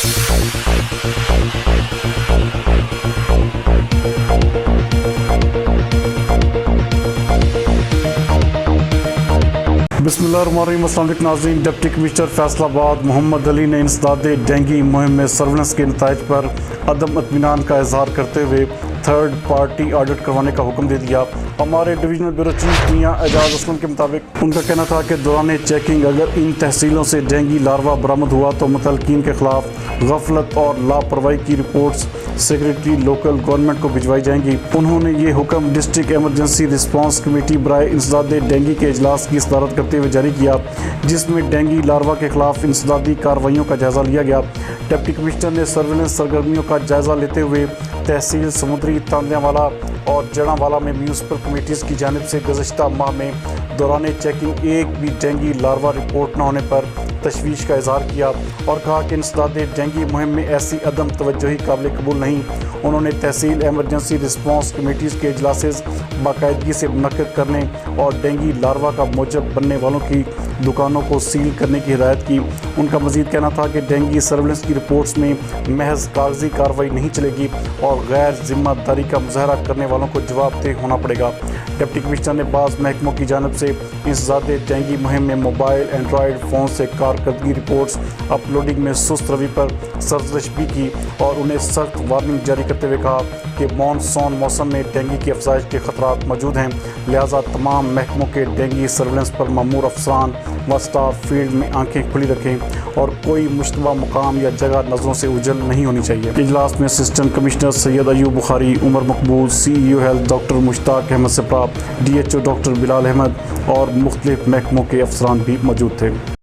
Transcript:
बिस्मिल्लाहिर्रहमानिर्रहीम। अस्सलाम वालेकुम नाज़रीन। डिप्टी कमिश्नर फैसलाबाद मोहम्मद अली ने इंसदाद डेंगू मुहिम में सर्विलेंस के नताइज पर अदम इत्मीनान का इजहार करते हुए थर्ड पार्टी ऑडिट करवाने का हुक्म दे दिया। हमारे डिवीजनल ब्यूरो चीफ मियां एजाज असलम के मुताबिक उनका कहना था कि दौरान चेकिंग अगर इन तहसीलों से डेंगू लार्वा बरामद हुआ तो मुतलकीन के खिलाफ गफलत और लापरवाही की रिपोर्ट्स सेक्रेटरी लोकल गवर्नमेंट को भिजवाई जाएंगी। उन्होंने ये हुक्म डिस्ट्रिक्ट एमरजेंसी रिस्पांस कमेटी बराए इंसदाद डेंगू के इजलास की सदारत करते हुए जारी किया, जिसमें डेंगू लार्वा के खिलाफ इंसदादी कार्रवाइयों का जायजा लिया गया। डिप्टी कमिश्नर ने सर्विलेंस सरगर्मियों का जायजा लेते हुए तहसील समुद्री, तांदियावाला और जड़ावाला में म्यूनसिपल कमेटीज़ की जानिब से गुज़श्ता माह में दौरान चेकिंग एक भी डेंगू लार्वा रिपोर्ट न होने पर तशवीश का इजहार किया और कहा कि इंसदाद डेंगू मुहिम में ऐसी अदम तवज्जोही काबिल कबूल नहीं। उन्होंने तहसील एमरजेंसी रिस्पांस कमेटीज़ के इजलासेस बाकायदगी से मुनक्किद करने और डेंगू लार्वा का मौजब बनने वालों की दुकानों को सील करने की हिदायत की। उनका मज़ीद कहना था कि डेंगू सर्विलेंस की रिपोर्ट्स में महज कागजी कार्रवाई नहीं चलेगी और गैर जिम्मेदारी का मुजाहरा करने वालों को जवाबदेह होना पड़ेगा। डिप्टी कमिश्नर ने बाज़ महकमों की जानिब से इंसदाद डेंगू मुहिम में मोबाइल एंड्रॉयड फ़ोन से कारकर्दगी रिपोर्ट्स अपलोडिंग में सुस्त रवि पर सरजश भी की और उन्हें सख्त वार्निंग जारी करते हुए कहा कि मानसून मौसम में डेंगू की अफजाइश के खतरात मौजूद हैं, लिहाजा तमाम महकमों के डेंगू सर्विलेंस पर मामूर अफसरान व स्टाफ फील्ड में आंखें खुली रखें और कोई मुश्तबा मुकाम या जगह नज़रों से उजल नहीं होनी चाहिए। इजलास में assistant commissioner Syed Ayub Bukhari, Umar Maqbool, CEO health doctor Mushtaq Ahmed Sipra, DHO doctor Bilal Ahmed और मुख्तलिफ महकमों के अफसरान भी मौजूद थे।